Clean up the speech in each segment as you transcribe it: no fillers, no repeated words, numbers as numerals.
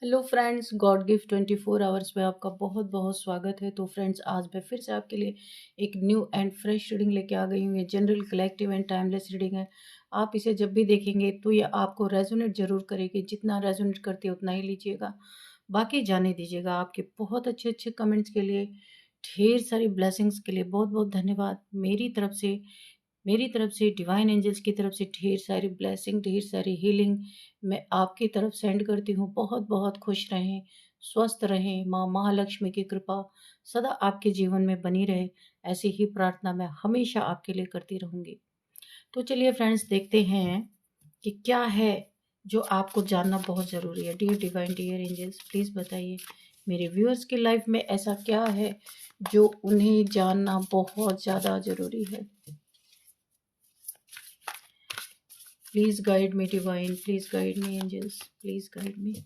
Hello friends, God gift 24 hours में आपका बहुत बहुत स्वागत है। तो फ्रेंड्स, आज मैं फिर से आपके लिए एक न्यू एंड फ्रेश रीडिंग लेके आ गई हूँ। ये general, collective and timeless reading है। आप इसे जब भी देखेंगे तो ये आपको रेजोनेट जरूर करेगी। जितना रेजोनेट करती है उतना ही लीजिएगा, बाकी जाने दीजिएगा। आपके बहुत अच्छे अच्छे कमेंट्स के लिए, ढेर सारी ब्लेसिंग्स के लिए बहुत बहुत धन्यवाद। मेरी तरफ से डिवाइन एंजल्स की तरफ से ढेर सारी ब्लेसिंग, ढेर सारी हीलिंग मैं आपकी तरफ सेंड करती हूँ। बहुत बहुत खुश रहें, स्वस्थ रहें। माँ महालक्ष्मी की कृपा सदा आपके जीवन में बनी रहे, ऐसी ही प्रार्थना मैं हमेशा आपके लिए करती रहूँगी। तो चलिए फ्रेंड्स, देखते हैं कि क्या है जो आपको जानना बहुत ज़रूरी है। Dear divine, dear angels, please बताइए मेरे व्यूअर्स की लाइफ में ऐसा क्या है जो उन्हें जानना बहुत ज़्यादा ज़रूरी है। Please guide me, divine. Please guide me, angels. Please guide me.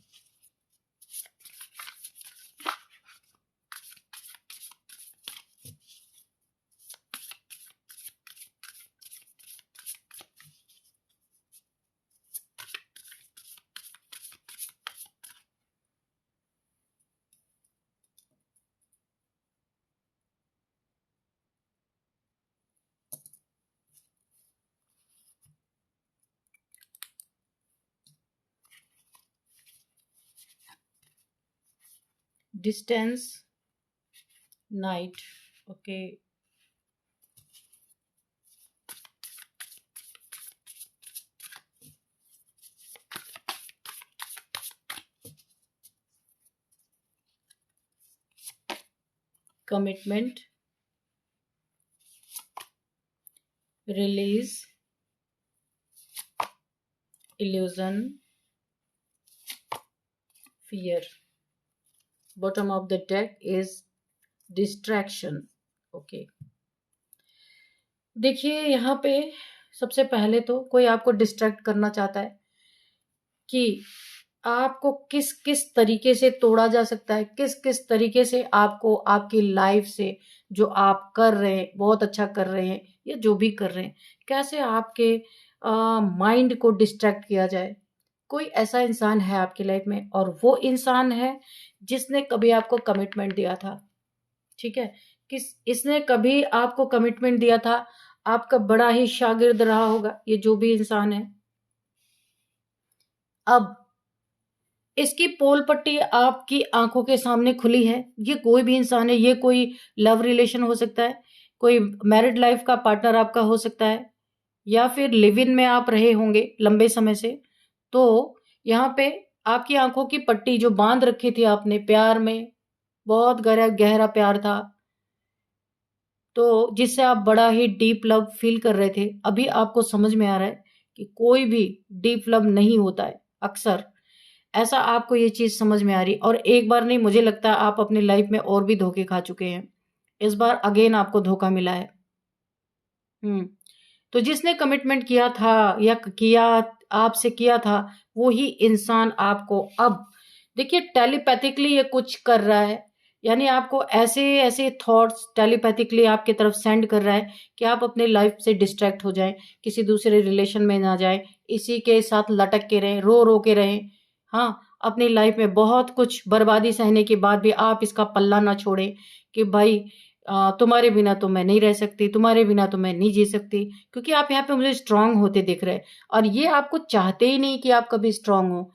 Distance, night. Okay. Commitment, release, illusion, fear. Bottom of the deck is distraction. Okay. देखिए यहाँ पे सबसे पहले तो कोई आपको डिस्ट्रैक्ट करना चाहता है कि आपको किस किस तरीके से तोड़ा जा सकता है, किस किस तरीके से आपको आपकी लाइफ से जो आप कर रहे हैं, बहुत अच्छा कर रहे हैं या जो भी कर रहे हैं, कैसे आपके माइंड को डिस्ट्रैक्ट किया जाए। कोई ऐसा इंसान है आपकी लाइफ में और वो इंसान है जिसने कभी आपको कमिटमेंट दिया था। ठीक है, किस इसने कभी आपको कमिटमेंट दिया था, आपका बड़ा ही शागिर्द रहा होगा ये जो भी इंसान है। अब इसकी पोल पट्टी आपकी आंखों के सामने खुली है। ये कोई भी इंसान है, ये कोई लव रिलेशन हो सकता है, कोई मैरिड लाइफ का पार्टनर आपका हो सकता है, या फिर लिव इन में आप रहे होंगे लंबे समय से। तो यहाँ पे आपकी आंखों की पट्टी जो बांध रखी थी आपने प्यार में, बहुत गहरा गहरा प्यार था, तो जिससे आप बड़ा ही डीप लव फील कर रहे थे, अभी आपको समझ में आ रहा है कि कोई भी डीप लव नहीं होता है। अक्सर ऐसा आपको ये चीज समझ में आ रही, और एक बार नहीं, मुझे लगता है आप अपनी लाइफ में और भी धोखे खा चुके हैं। इस बार अगेन आपको धोखा मिला है। तो जिसने कमिटमेंट किया था या किया आपसे किया था, वो ही इंसान आपको अब देखिए टेलीपैथिकली ये कुछ कर रहा है। यानी आपको ऐसे ऐसे थॉट्स टेलीपैथिकली आपकी तरफ सेंड कर रहा है कि आप अपने लाइफ से डिस्ट्रैक्ट हो जाएं, किसी दूसरे रिलेशन में ना जाएं, इसी के साथ लटक के रहें, रो रो के रहें। हाँ, अपनी लाइफ में बहुत कुछ बर्बादी सहने के बाद भी आप इसका पल्ला ना छोड़ें कि भाई तुम्हारे बिना तो मैं नहीं रह सकती, तुम्हारे बिना तो मैं नहीं जी सकती, क्योंकि आप यहाँ पे मुझे स्ट्रांग होते दिख रहे हैं। और ये आपको चाहते ही नहीं कि आप कभी स्ट्रांग हो।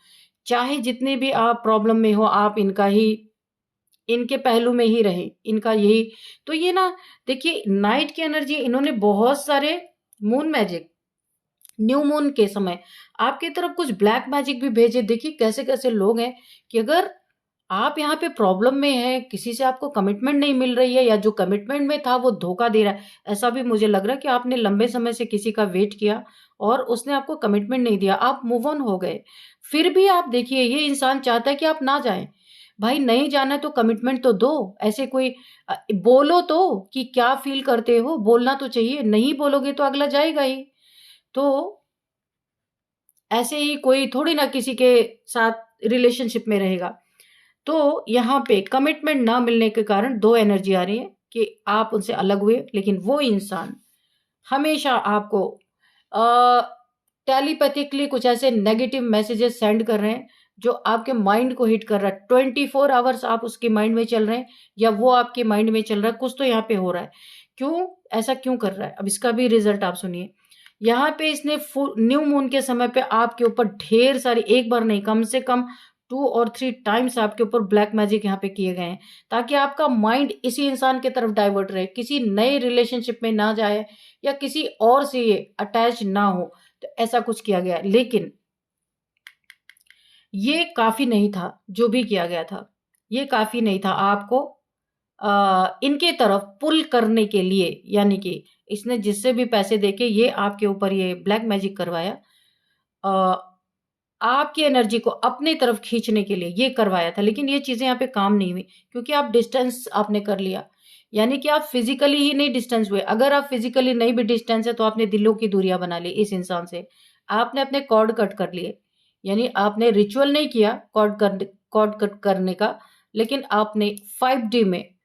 चाहे जितने भी आप प्रॉब्लम में हो, आप इनके पहलू में ही रहे, इनका यही। तो ये ना, देखिए नाइट की एनर्जी, इन्होंने बहुत सारे मून मैजिक, न्यू मून के समय आपकी तरफ कुछ ब्लैक मैजिक भी भेजे। देखिए कैसे कैसे लोग हैं कि अगर आप यहाँ पे प्रॉब्लम में है, किसी से आपको कमिटमेंट नहीं मिल रही है, या जो कमिटमेंट में था वो धोखा दे रहा है। ऐसा भी मुझे लग रहा है कि आपने लंबे समय से किसी का वेट किया और उसने आपको कमिटमेंट नहीं दिया, आप मूव ऑन हो गए। फिर भी आप देखिए, ये इंसान चाहता है कि आप ना जाएं। भाई नहीं जाना है तो कमिटमेंट तो दो। ऐसे कोई बोलो तो कि क्या फील करते हो, बोलना तो चाहिए। नहीं बोलोगे तो अगला जाएगा ही। तो ऐसे ही कोई थोड़ी ना किसी के साथ रिलेशनशिप में रहेगा। तो यहाँ पे कमिटमेंट ना मिलने के कारण दो एनर्जी आ रही है कि आप उनसे अलग हुए, लेकिन वो इंसान हमेशा आपको टेलीपैथिकली कुछ ऐसे नेगेटिव मैसेजेस सेंड कर रहे हैं जो आपके माइंड को हिट कर रहा है। 24 आवर्स आप उसके माइंड में चल रहे हैं या वो आपके माइंड में चल रहा है, कुछ तो यहाँ पे हो रहा है। क्यों ऐसा क्यों कर रहा है, अब इसका भी रिजल्ट आप सुनिए। यहाँ पे इसने न्यू मून के समय पे आपके ऊपर ढेर सारी, एक बार नहीं, कम से कम 2 और 3 टाइम्स आपके ऊपर ब्लैक मैजिक यहाँ पे किए गए हैं, ताकि आपका माइंड इसी इंसान की तरफ डाइवर्ट रहे, किसी नए रिलेशनशिप में ना जाए या किसी और से ये अटैच ना हो। तो ऐसा कुछ किया गया, लेकिन ये काफी नहीं था। जो भी किया गया था ये काफी नहीं था आपको इनके तरफ पुल करने के लिए। यानी कि इसने जिससे भी पैसे देके ये आपके ऊपर ये ब्लैक मैजिक करवाया, आपकी एनर्जी को अपनी तरफ खींचने के लिए ये करवाया था। लेकिन ये चीजें यहाँ पे काम नहीं हुई, क्योंकि आप डिस्टेंस आपने कर लिया। यानी कि आप फिजिकली ही नहीं डिस्टेंस हुए। अगर आप फिजिकली नहीं भी डिस्टेंस है तो आपने दिलों की दूरियां बना ली इस इंसान से। आपने अपने कॉर्ड कट कर लिए। यानी आपने रिचुअल नहीं किया कॉर्ड कट करने का, लेकिन आपने 5D में,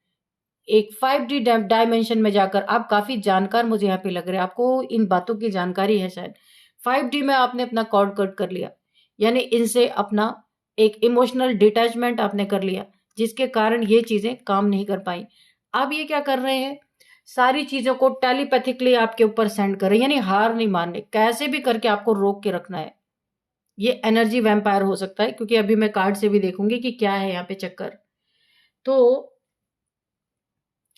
एक 5D डायमेंशन में जाकर, आप काफी जानकार मुझे यहाँ पे लग रहे हैं, आपको इन बातों की जानकारी है शायद। 5D में आपने अपना कॉर्ड कट कर लिया, यानी इनसे अपना एक इमोशनल डिटैचमेंट आपने कर लिया, जिसके कारण ये चीजें काम नहीं कर पाई। अब ये क्या कर रहे हैं, सारी चीजों को टेलीपैथिकली आपके ऊपर सेंड कर रहे हैं, यानी हार नहीं मानने, कैसे भी करके आपको रोक के रखना है। ये एनर्जी वैम्पायर हो सकता है, क्योंकि अभी मैं कार्ड से भी देखूंगी कि क्या है यहाँ पे चक्कर। तो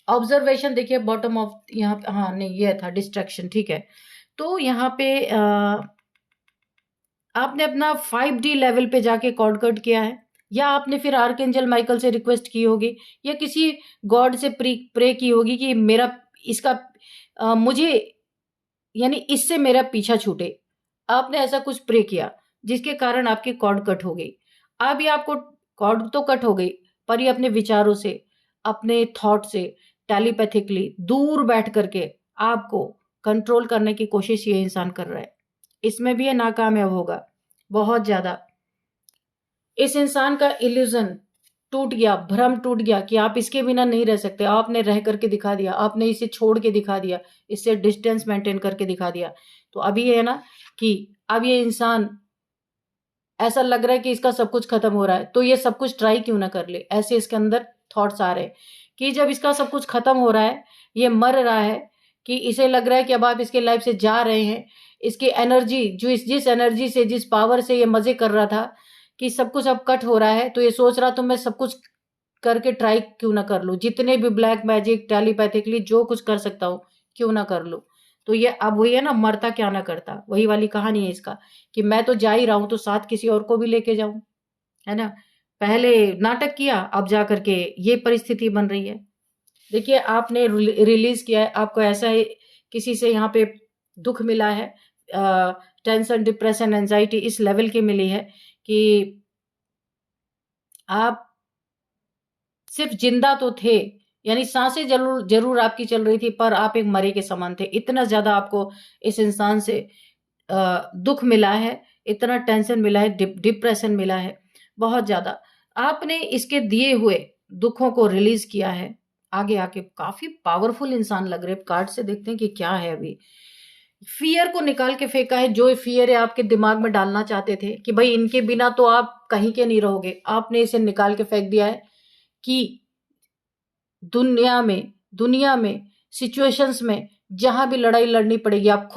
ऑब्जर्वेशन देखिए बॉटम ऑफ, यहाँ पे, हाँ नहीं ये था डिस्ट्रैक्शन, ठीक है। तो यहाँ पे आपने अपना 5D लेवल पे जाके कॉर्ड कट किया है, या आपने फिर आर्कएंजल माइकल से रिक्वेस्ट की होगी, या किसी गॉड से प्रे की होगी कि मेरा इसका मुझे, यानी इससे मेरा पीछा छूटे। आपने ऐसा कुछ प्रे किया जिसके कारण आपकी कॉर्ड कट हो गई। अब ये आपको कॉर्ड तो कट हो गई, पर ये अपने विचारों से, अपने थॉट से टेलीपैथिकली दूर बैठ करके आपको कंट्रोल करने की कोशिश ये इंसान कर रहा है। इसमें भी ये नाकामयाब होगा बहुत ज्यादा। इस इंसान का इल्यूजन टूट गया, भ्रम टूट गया कि आप इसके बिना नहीं रह सकते। आपने रह करके दिखा दिया, आपने इसे छोड़ के दिखा दिया, इससे डिस्टेंस मेंटेन करके दिखा दिया। तो अभी ये है ना कि अब ये इंसान ऐसा लग रहा है कि इसका सब कुछ खत्म हो रहा है, तो ये सब कुछ ट्राई क्यों ना कर ले। ऐसे इसके अंदर थॉट्स आ रहे हैं कि जब इसका सब कुछ खत्म हो रहा है, ये मर रहा है, कि इसे लग रहा है कि अब आप इसके लाइफ से जा रहे हैं, इसकी एनर्जी जो जिस एनर्जी से, जिस पावर से ये मजे कर रहा था कि सब कुछ अब कट हो रहा है, तो ये सोच रहा तो मैं सब कुछ करके ट्राई क्यों ना कर लूं, जितने भी ब्लैक मैजिक टेलीपैथिकली जो कुछ कर सकता हूं क्यों ना कर लूं। तो ये अब वही है ना, मरता क्या ना करता, वही वाली कहानी है इसका, कि मैं तो जा ही रहा हूं तो साथ किसी और को भी लेके जाऊं, है ना। पहले नाटक किया, अब जा करके ये परिस्थिति बन रही है। देखिए आपने रिलीज किया है, आपको ऐसा है किसी से यहाँ पे दुख मिला है, टेंशन, डिप्रेशन, एंजाइटी इस लेवल की मिली है कि आप सिर्फ जिंदा तो थे, यानी सांसें जरूर जरूर आपकी चल रही थी, पर आप एक मरे के समान थे। इतना ज्यादा आपको इस इंसान से दुख मिला है, इतना टेंशन मिला है, डिप्रेशन मिला है बहुत ज्यादा। आपने इसके दिए हुए दुखों को रिलीज किया है। आगे आके काफी पावरफुल इंसान लग रहे, कार्ड से देखते हैं कि क्या है। अभी फियर को निकाल के फेंका है, जो फियर है आपके दिमाग में डालना चाहते थे कि भाई इनके बिना तो आप कहीं के नहीं रहोगे, आपने इसे निकाल के फेंक दिया है कि दुनिया में सिचुएशंस में जहां भी लड़ाई लड़नी पड़ेगी, आप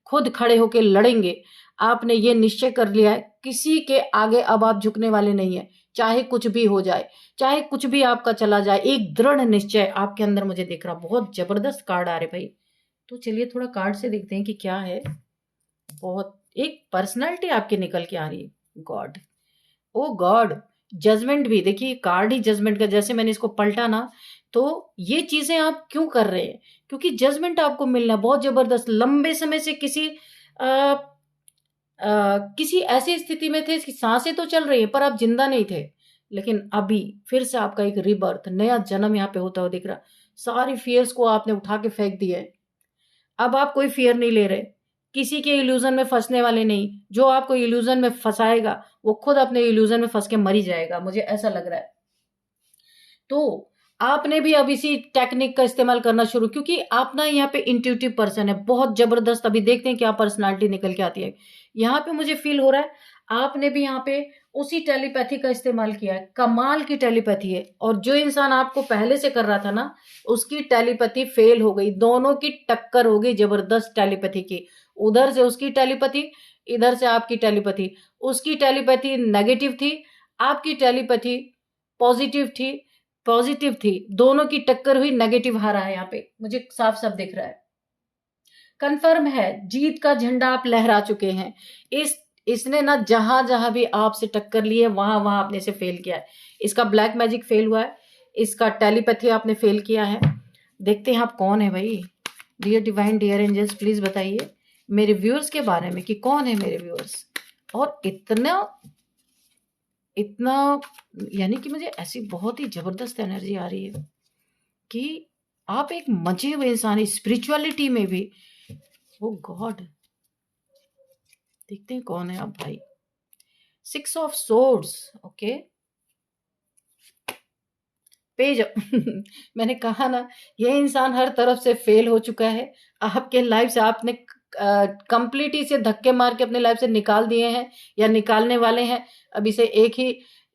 खुद खड़े होके लड़ेंगे। आपने ये निश्चय कर लिया है, किसी के आगे अब आप झुकने वाले नहीं है, चाहे कुछ भी हो जाए, चाहे कुछ भी आपका चला जाए। एक दृढ़ निश्चय आपके अंदर मुझे दिख रहा। बहुत जबरदस्त कार्ड आ रहे भाई। तो चलिए थोड़ा कार्ड से देखते हैं कि क्या है। बहुत एक पर्सनैलिटी आपकी निकल के आ रही है। गॉड, ओ गॉड, जजमेंट भी देखिए, कार्ड ही जजमेंट का। जैसे मैंने इसको पलटा ना, तो ये चीजें आप क्यों कर रहे हैं, क्योंकि जजमेंट आपको मिलना बहुत जबरदस्त। लंबे समय से किसी ऐसी स्थिति में थे कि सांसें तो चल रही है पर आप जिंदा नहीं थे, लेकिन अभी फिर से आपका एक रिबर्थ, नया जन्म यहाँ पे होता हुआ दिख रहा। सारी फियर्स को आपने उठा के फेंक दिया है। अब आप कोई फियर नहीं ले रहे, किसी के इल्यूजन में फंसने वाले नहीं। जो आपको इल्यूजन में फंसाएगा वो खुद अपने इल्यूजन में फंस के मर ही जाएगा, मुझे ऐसा लग रहा है। तो आपने भी अब इसी टेक्निक का इस्तेमाल करना शुरू, क्योंकि आप ना यहाँ पे इंट्यूटिव पर्सन है, बहुत जबरदस्त। अभी देखते हैं क्या पर्सनालिटी निकल के आती है। यहाँ पे मुझे फील हो रहा है आपने भी यहाँ पे उसी टेलीपैथी का इस्तेमाल किया है। कमाल की टेलीपैथी है। और जो इंसान आपको पहले से कर रहा था ना, उसकी टेलीपैथी फेल हो गई। दोनों की टक्कर हो गई जबरदस्त टेलीपैथी की। उधर से उसकी टेलीपैथी, इधर से आपकी टेलीपैथी। उसकी टेलीपैथी नेगेटिव थी, आपकी टेलीपैथी पॉजिटिव थी। दोनों की टक्कर हुई, नेगेटिव हारा है यहाँ पे, मुझे साफ साफ दिख रहा है। कंफर्म है, जीत का झंडा आप लहरा चुके हैं। इसने ना जहां जहां भी आपसे टक्कर ली है, वहां वहां आपने से फेल किया है। इसका ब्लैक मैजिक फेल हुआ है, इसका टेलीपैथी आपने फेल किया है। देखते हैं आप कौन है भाई। Dear divine, dear angels, please बताइए मेरे व्यूअर्स के बारे में कि कौन है मेरे व्यूअर्स। और इतना इतना यानी कि मुझे ऐसी बहुत ही जबरदस्त एनर्जी आ रही है कि आप एक मजे हुए इंसान, स्पिरिचुअलिटी में भी। ओ गॉड, देखते हैं कौन है आप भाई। 6 ऑफ सोर्ड्स, ओके। पेज मैंने कहा ना, ये इंसान हर तरफ से फेल हो चुका है। आपके लाइफ से आपने कंप्लीट ही से धक्के मार के अपने लाइफ से निकाल दिए हैं या निकालने वाले हैं। अब इसे एक ही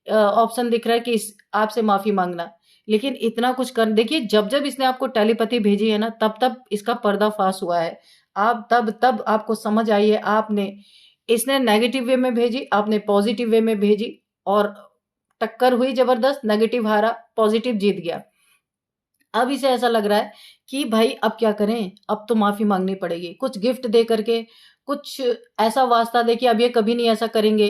ऑप्शन दिख रहा है कि आपसे माफी मांगना। लेकिन इतना कुछ कर देखिए, जब जब इसने आपको टेलीपैथी भेजी है ना, तब तब इसका पर्दाफाश हुआ है। आप तब आपको समझ आई है। आपने इसने नेगेटिव वे में भेजी, आपने पॉजिटिव वे में भेजी, और टक्कर हुई जबरदस्त। नेगेटिव हारा, पॉजिटिव जीत गया। अब इसे ऐसा लग रहा है कि भाई अब क्या करें, अब तो माफी मांगनी पड़ेगी। कुछ गिफ्ट दे करके, कुछ ऐसा वास्ता दे कि अब ये कभी नहीं ऐसा करेंगे।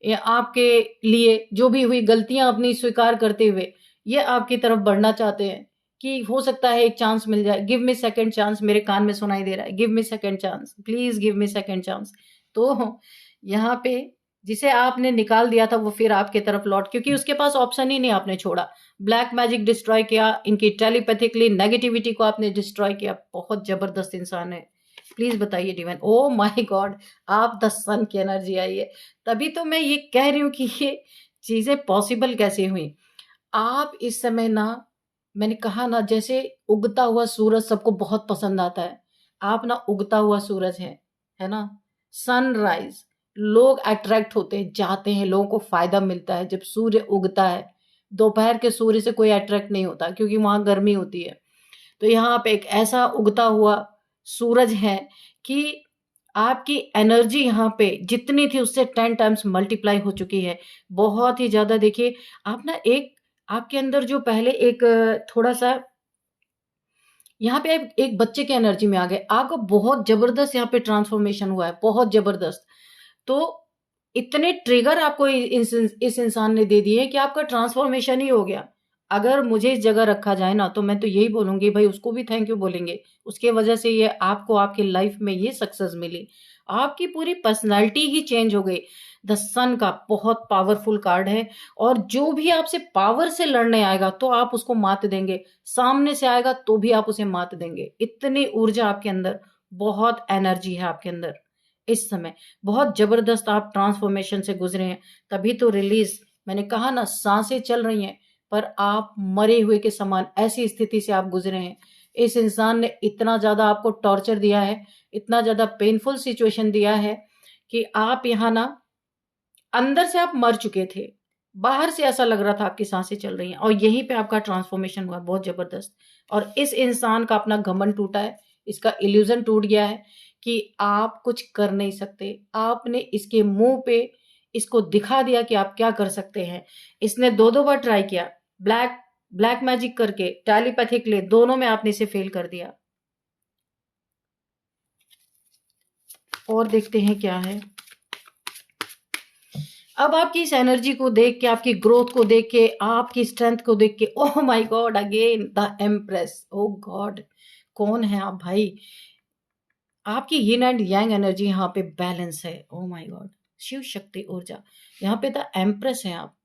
ये आपके लिए जो भी हुई गलतियां अपनी स्वीकार करते हुए ये आपकी तरफ बढ़ना चाहते हैं कि हो सकता है एक चांस मिल जाए। गिव मी सेकंड चांस, मेरे कान में सुनाई दे रहा है, give me second chance, please give me second chance. तो यहाँ पे जिसे आपने निकाल दिया था वो फिर आपके तरफ लौट, क्योंकि उसके पास ऑप्शन ही नहीं आपने छोड़ा। ब्लैक मैजिक डिस्ट्रॉय किया, इनकी टेलीपैथिकली नेगेटिविटी को आपने डिस्ट्रॉय किया। बहुत जबरदस्त इंसान है। प्लीज बताइए डिवाइन। ओ माय गॉड, आप द सन की एनर्जी आई है। तभी तो मैं ये कह रही हूँ कि ये चीजें पॉसिबल कैसे हुई। आप इस समय ना, मैंने कहा ना, जैसे उगता हुआ सूरज सबको बहुत पसंद आता है। आप ना उगता हुआ सूरज है ना, सनराइज। लोग अट्रैक्ट होते हैं, जाते हैं, लोगों को फायदा मिलता है जब सूर्य उगता है। दोपहर के सूर्य से कोई अट्रैक्ट नहीं होता क्योंकि वहां गर्मी होती है। तो यहाँ पे एक ऐसा उगता हुआ सूरज है कि आपकी एनर्जी यहाँ पे जितनी थी उससे 10 टाइम्स मल्टीप्लाई हो चुकी है। बहुत ही ज्यादा। देखिए आप ना, एक आपके अंदर जो पहले एक थोड़ा सा यहाँ पे एक बच्चे के एनर्जी में आ गए। आपका बहुत जबरदस्त यहाँ पे ट्रांसफॉर्मेशन हुआ है, बहुत जबरदस्त। तो इतने ट्रिगर आपको इस इंसान ने दे दिए कि आपका ट्रांसफॉर्मेशन ही हो गया। अगर मुझे इस जगह रखा जाए ना, तो मैं तो यही बोलूंगी भाई, उसको भी थैंक यू बोलेंगे। उसके वजह से ये आपको आपकी लाइफ में ये सक्सेस मिली। आपकी पूरी पर्सनालिटी ही चेंज हो गई। द सन का बहुत पावरफुल कार्ड है। और जो भी आपसे पावर से लड़ने आएगा तो आप उसको मात देंगे, सामने से आएगा तो भी आप उसे मात देंगे। इतनी ऊर्जा आपके अंदर, बहुत एनर्जी है आपके अंदर इस समय। बहुत जबरदस्त आप ट्रांसफॉर्मेशन से गुजरे हैं, तभी तो रिलीज। मैंने कहा ना, सांसें चल रही हैं पर आप मरे हुए के समान ऐसी स्थिति से आप गुजरे हैं। इस इंसान ने इतना ज्यादा आपको टॉर्चर दिया है, इतना ज्यादा पेनफुल सिचुएशन दिया है कि आप यहाँ ना, अंदर से आप मर चुके थे, बाहर से ऐसा लग रहा था आपकी सांसें चल रही हैं। और यहीं पे आपका ट्रांसफॉर्मेशन हुआ, बहुत जबरदस्त। और इस इंसान का अपना घमंड टूटा है, इसका इल्यूजन टूट गया है कि आप कुछ कर नहीं सकते। आपने इसके मुंह पे इसको दिखा दिया कि आप क्या कर सकते हैं। इसने दो दो बार ट्राई किया, ब्लैक ब्लैक मैजिक करके, टेलीपैथिकली, दोनों में आपने इसे फेल कर दिया। और देखते हैं क्या है। अब आपकी इस एनर्जी को देख के, आपकी ग्रोथ को देख के, आपकी स्ट्रेंथ को देख के, oh my God, again the empress. Oh God, कौन है आप भाई। आपकी यिन एंड यांग एनर्जी यहाँ पे बैलेंस है। Oh my God, Shiv Shakti ऊर्जा। यहाँ पे द एम्प्रेस है आप।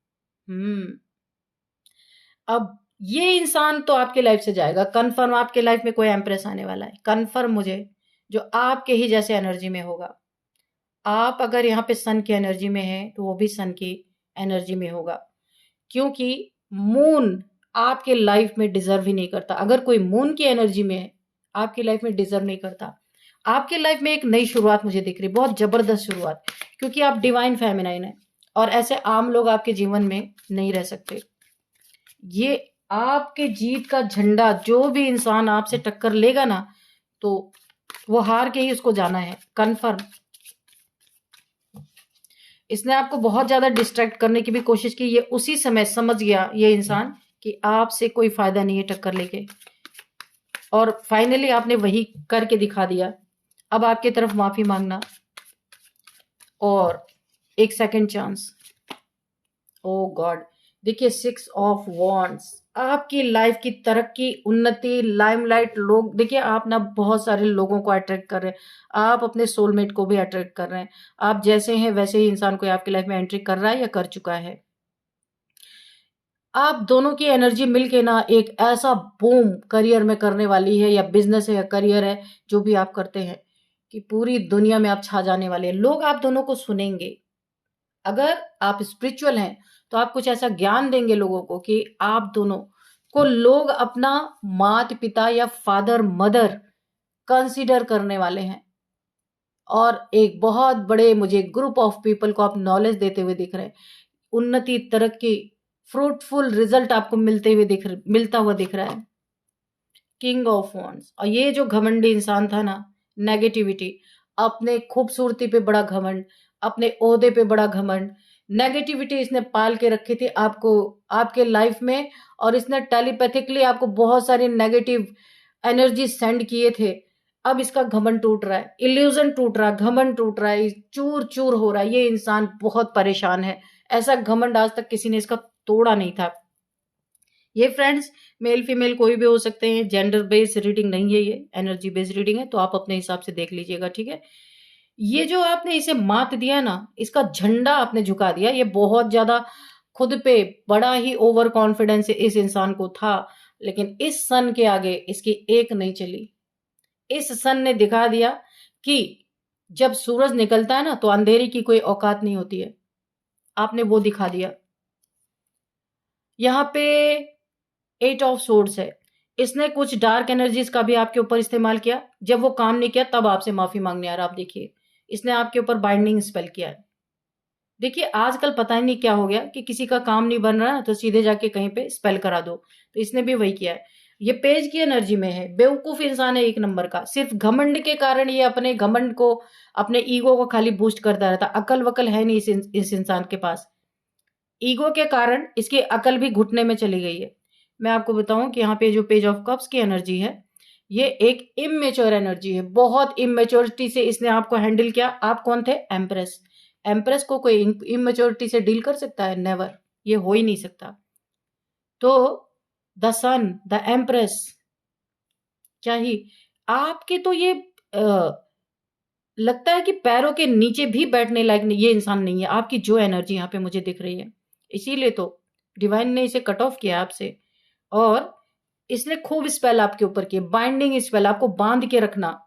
अब ये इंसान तो आपके लाइफ से जाएगा कन्फर्म। आपके लाइफ में कोई एम्प्रेस आने वाला है कन्फर्म मुझे, जो आपके ही जैसे एनर्जी में होगा। आप अगर यहाँ पे सन की एनर्जी में है तो वो भी सन की एनर्जी में होगा, क्योंकि मून आपके लाइफ में डिजर्व ही नहीं करता। अगर कोई मून की एनर्जी में है, आपकी लाइफ में डिजर्व नहीं करता। आपकी लाइफ में एक नई शुरुआत मुझे दिख रही, बहुत जबरदस्त शुरुआत, क्योंकि आप डिवाइन फेमिनाइन है और ऐसे आम लोग आपके जीवन में नहीं रह सकते। ये आपके जीत का झंडा, जो भी इंसान आपसे टक्कर लेगा ना, तो वो हार के ही उसको जाना है, कन्फर्म। इसने आपको बहुत ज्यादा डिस्ट्रैक्ट करने की भी कोशिश की, ये उसी समय समझ गया ये इंसान कि आपसे कोई फायदा नहीं है टक्कर लेके, और फाइनली आपने वही करके दिखा दिया। अब आपकी तरफ माफी मांगना और एक सेकंड चांस। ओ गॉड, देखिए 6 ऑफ वॉन्ड्स, आपकी लाइफ की तरक्की, उन्नति, लाइमलाइट, लोग, देखिए आप ना बहुत सारे लोगों को अट्रैक्ट कर रहे हैं, आप अपने सोलमेट को भी अट्रैक्ट कर रहे हैं। आप जैसे हैं वैसे ही इंसान कोई आपकी लाइफ में एंट्री कर रहा है या कर चुका है। आप दोनों की एनर्जी मिलके ना एक ऐसा बूम करियर में करने वाली है, या बिजनेस है या करियर है, जो भी आप करते हैं, कि पूरी दुनिया में आप छा जाने वाले हैं। लोग आप दोनों को सुनेंगे। अगर आप स्पिरिचुअल हैं तो आप कुछ ऐसा ज्ञान देंगे लोगों को कि आप दोनों को लोग अपना माता पिता या फादर मदर कंसीडर करने वाले हैं, और एक बहुत बड़े मुझे ग्रुप ऑफ पीपल को आप नॉलेज देते हुए दिख रहे हैं। उन्नति, तरक्की, फ्रूटफुल रिजल्ट आपको मिलता हुआ दिख रहा है। किंग ऑफ वॉन्ड्स, और ये जो घमंडी इंसान था ना, नेगेटिविटी, अपने खूबसूरती पे बड़ा घमंड, अपने ओहदे पे बड़ा घमंड, नेगेटिविटी इसने पाल के रखी थी आपको, आपके लाइफ में, और इसने टेलीपैथिकली आपको बहुत सारी नेगेटिव एनर्जी सेंड किए थे। अब इसका घमंड टूट रहा है, इल्यूजन टूट रहा है, घमंड टूट रहा है, चूर चूर हो रहा है। ये इंसान बहुत परेशान है, ऐसा घमंड आज तक किसी ने इसका तोड़ा नहीं था। ये फ्रेंड्स मेल फीमेल कोई भी हो सकते हैं, जेंडर बेस्ड रीडिंग नहीं है, ये एनर्जी बेस्ड रीडिंग है, तो आप अपने हिसाब से देख लीजिएगा, ठीक है। ये जो आपने इसे मात दिया ना, इसका झंडा आपने झुका दिया, ये बहुत ज्यादा खुद पे बड़ा ही ओवर कॉन्फिडेंस इस इंसान को था, लेकिन इस सन के आगे इसकी एक नहीं चली। इस सन ने दिखा दिया कि जब सूरज निकलता है ना, तो अंधेरी की कोई औकात नहीं होती है। आपने वो दिखा दिया। यहाँ पे 8 ऑफ सोर्ड्स है, इसने कुछ डार्क एनर्जीज का भी आपके ऊपर इस्तेमाल किया। जब वो काम नहीं किया तब आपसे माफी मांगने आ रहा। आप देखिए, इसने आपके ऊपर बाइंडिंग स्पेल किया है। देखिए आजकल पता ही नहीं क्या हो गया कि किसी का काम नहीं बन रहा तो सीधे जाके कहीं पे स्पेल करा दो, तो इसने भी वही किया है। ये पेज की एनर्जी में है, बेवकूफ इंसान है एक नंबर का। सिर्फ घमंड के कारण ये अपने घमंड को, अपने ईगो को खाली बूस्ट करता रहता। अकल वकल है नहीं इस इंसान के पास। ईगो के कारण इसकी अकल भी घुटने में चली गई है। मैं आपको बताऊं कि यहाँ पे जो पेज ऑफ कप्स की एनर्जी है, ये एक इमेच्योर एनर्जी है। बहुत इमेच्योरिटी से इसने आपको हैंडल किया। आप कौन थे? एम्प्रेस। एम्प्रेस को कोई इमेच्योरिटी से डील कर सकता है? नेवर, ये हो ही नहीं सकता। तो द सन, द एम्प्रेस, क्या ही आपके तो ये लगता है कि पैरों के नीचे भी बैठने लायक नहीं, ये इंसान नहीं है। आपकी जो एनर्जी यहाँ पे मुझे दिख रही है, इसीलिए तो डिवाइन ने इसे कट ऑफ किया आपसे, और इसने खूब स्पेल आपके ऊपर किए, बाइंडिंग स्पेल, आपको बांध के रखना,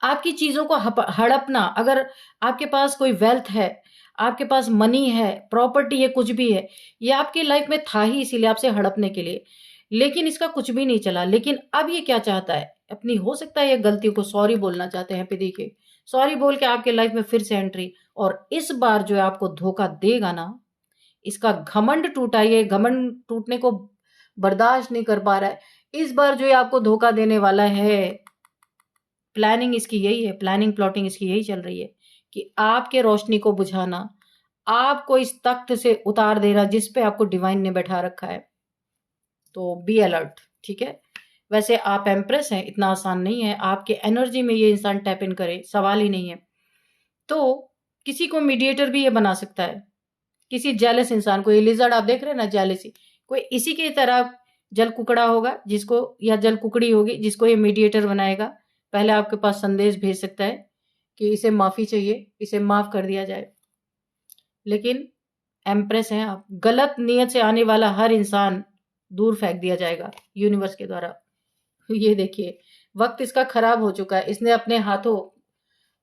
आपकी चीजों को हड़पना। अगर आपके पास कोई वेल्थ है, आपके पास मनी है, प्रॉपर्टी है, कुछ भी है, ये आपकी लाइफ में था ही इसीलिए आपसे हड़पने के लिए, लेकिन इसका कुछ भी नहीं चला। लेकिन अब ये क्या चाहता है? अपनी, हो सकता है ये गलतियों को सॉरी बोलना चाहते हैं। पे देखिए, सॉरी बोल के आपके लाइफ में फिर से एंट्री, और इस बार जो है आपको धोखा देगा ना, इसका घमंड टूटा, ये घमंड टूटने को बर्दाश्त नहीं कर पा रहा है। इस बार जो ये आपको धोखा देने वाला है, प्लानिंग इसकी यही है, प्लानिंग प्लॉटिंग इसकी यही चल रही है कि आपके रोशनी को बुझाना, आपको इस तख्त से उतार देना जिस पे आपको डिवाइन ने बैठा रखा है। तो बी अलर्ट, ठीक है। वैसे आप एम्प्रेस हैं, इतना आसान नहीं है आपके एनर्जी में ये इंसान टैप इन करे, सवाल ही नहीं है। तो किसी को मीडिएटर भी ये बना सकता है, किसी जेलस इंसान को। ये लिजर्ड आप देख रहे हैं ना, जेलसी, कोई इसी की तरह जल कुकड़ा होगा जिसको, या जल कुकड़ी होगी जिसको ये मीडिएटर बनाएगा। पहले आपके पास संदेश भेज सकता है कि इसे माफी चाहिए, इसे माफ कर दिया जाए। लेकिन एम्प्रेस हैं आप, गलत नीयत से आने वाला हर इंसान दूर फेंक दिया जाएगा यूनिवर्स के द्वारा। ये देखिए, वक्त इसका खराब हो चुका है। इसने अपने हाथों,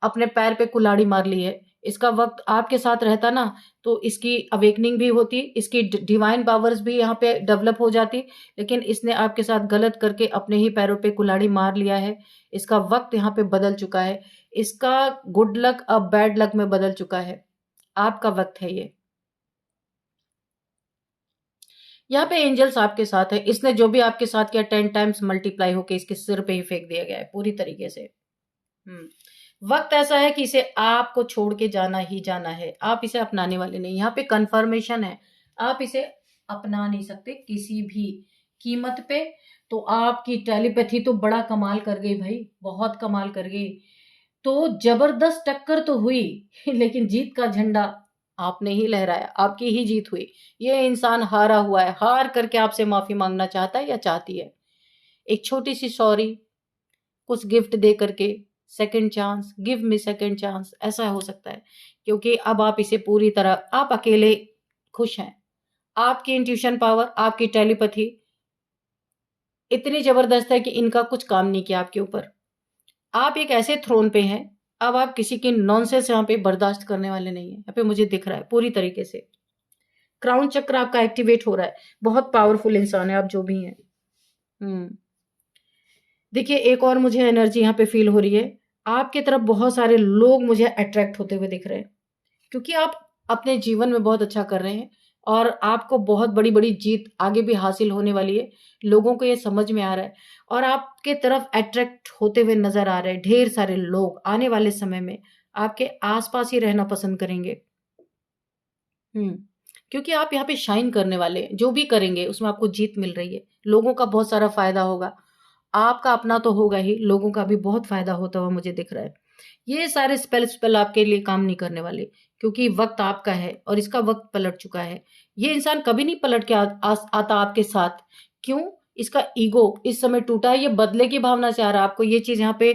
अपने पैर पे कुल्हाड़ी मार ली है। इसका वक्त आपके साथ रहता ना, तो इसकी अवेकनिंग भी होती, इसकी डिवाइन पावर्स भी यहाँ पे डेवलप हो जाती। लेकिन इसने आपके साथ गलत करके अपने ही पैरों पे कुल्हाड़ी मार लिया है। इसका वक्त यहाँ पे बदल चुका है। इसका गुड लक अब बैड लक में बदल चुका है। आपका वक्त है ये। यहाँ पे एंजल्स आपके साथ है। इसने जो भी आपके साथ किया 10 टाइम्स मल्टीप्लाई होके इसके सिर पे ही फेंक दिया गया है पूरी तरीके से। वक्त ऐसा है कि इसे आपको छोड़ के जाना ही जाना है। आप इसे अपनाने वाले नहीं। यहाँ पे कंफर्मेशन है, आप इसे अपना नहीं सकते किसी भी कीमत पे। तो आपकी टेलीपैथी तो बड़ा कमाल कर गई भाई, बहुत कमाल कर गई। तो जबरदस्त टक्कर तो हुई लेकिन जीत का झंडा आपने ही लहराया, आपकी ही जीत हुई। ये इंसान हारा हुआ है, हार करके आपसे माफी मांगना चाहता है या चाहती है। एक छोटी सी सॉरी, कुछ गिफ्ट दे करके, second chance, give me second chance, ऐसा हो सकता है। क्योंकि अब आप इसे पूरी तरह, आप अकेले खुश हैं। आपकी इंट्यूशन पावर, आपकी टेलीपैथी इतनी जबरदस्त है कि इनका कुछ काम नहीं किया आपके ऊपर। आप एक ऐसे थ्रोन पे हैं, अब आप किसी की नॉनसेंस यहाँ पे बर्दाश्त करने वाले नहीं है। यहाँ पे मुझे दिख रहा है पूरी तरीके से क्राउन चक्र आपका एक्टिवेट हो रहा है। बहुत पावरफुल इंसान है आप जो भी हैं। देखिए एक और मुझे एनर्जी यहाँ पे फील हो रही है। आपके तरफ बहुत सारे लोग मुझे अट्रैक्ट होते हुए दिख रहे हैं, क्योंकि आप अपने जीवन में बहुत अच्छा कर रहे हैं और आपको बहुत बड़ी बड़ी जीत आगे भी हासिल होने वाली है। लोगों को ये समझ में आ रहा है और आपके तरफ अट्रैक्ट होते हुए नजर आ रहे हैं। ढेर सारे लोग आने वाले समय में आपके आसपास ही रहना पसंद करेंगे। क्योंकि आप यहाँ पे शाइन करने वाले हैं। जो भी करेंगे उसमें आपको जीत मिल रही है। लोगों का बहुत सारा फायदा होगा। आपका अपना तो होगा ही, लोगों का भी बहुत फायदा होता हुआ मुझे दिख रहा है। ये सारे स्पेल आपके लिए काम नहीं करने वाले, क्योंकि वक्त आपका है और इसका वक्त पलट चुका है। ये इंसान कभी नहीं पलट के आता आपके साथ। क्यों? इसका ईगो इस समय टूटा है। ये बदले की भावना से आ रहा है। आपको ये चीज यहाँ पे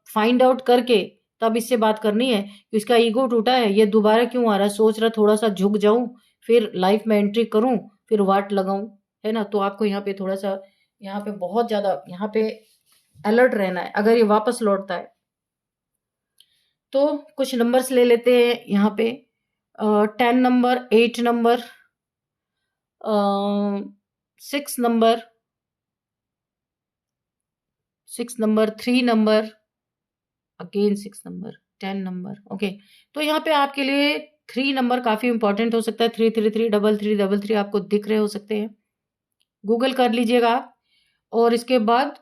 फाइंड आउट करके तब इससे बात करनी है कि इसका ईगो टूटा है। ये दोबारा क्यों आ रहा है? सोच रहा थोड़ा सा झुक जाऊं, फिर लाइफ में एंट्री करूं, फिर वाट लगाऊं, है ना। तो आपको यहाँ पे थोड़ा सा, यहाँ पे बहुत ज्यादा यहाँ पे अलर्ट रहना है अगर ये वापस लौटता है। तो कुछ नंबर्स ले लेते हैं यहाँ पे। 10 number, 8 number, 6 number, 3 number, again 6 number, 10 number. Okay, तो यहाँ पे आपके लिए 3 नंबर काफी इंपॉर्टेंट हो सकता है। 333 333 आपको दिख रहे हो सकते हैं, गूगल कर लीजिएगा आप। और इसके बाद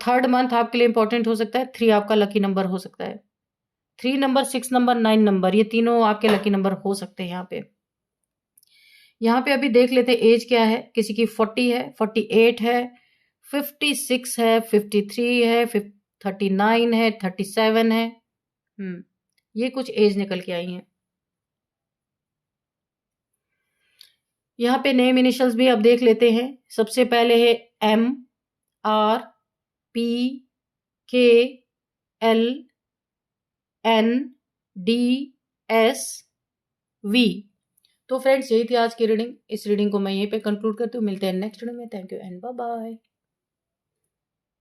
थर्ड मंथ आपके लिए इंपॉर्टेंट हो सकता है। 3 आपका लकी नंबर हो सकता है। 3 नंबर, 6 नंबर, 9 नंबर, ये तीनों आपके लकी नंबर हो सकते हैं यहाँ पे। यहाँ पे अभी देख लेते एज क्या है। किसी की 40 है, 48 है, 56 है, 53 है, 39 है, 37 है। ये कुछ एज निकल के आई हैं। यहाँ पे नेम इनिशियल्स भी अब देख लेते हैं। सबसे पहले है MRPKLNDSV। तो फ्रेंड्स यही थी आज की रीडिंग। इस रीडिंग को मैं यहीं पे कंक्लूड करती हूँ। मिलते हैं नेक्स्ट रीडिंग में। Thank you and bye bye.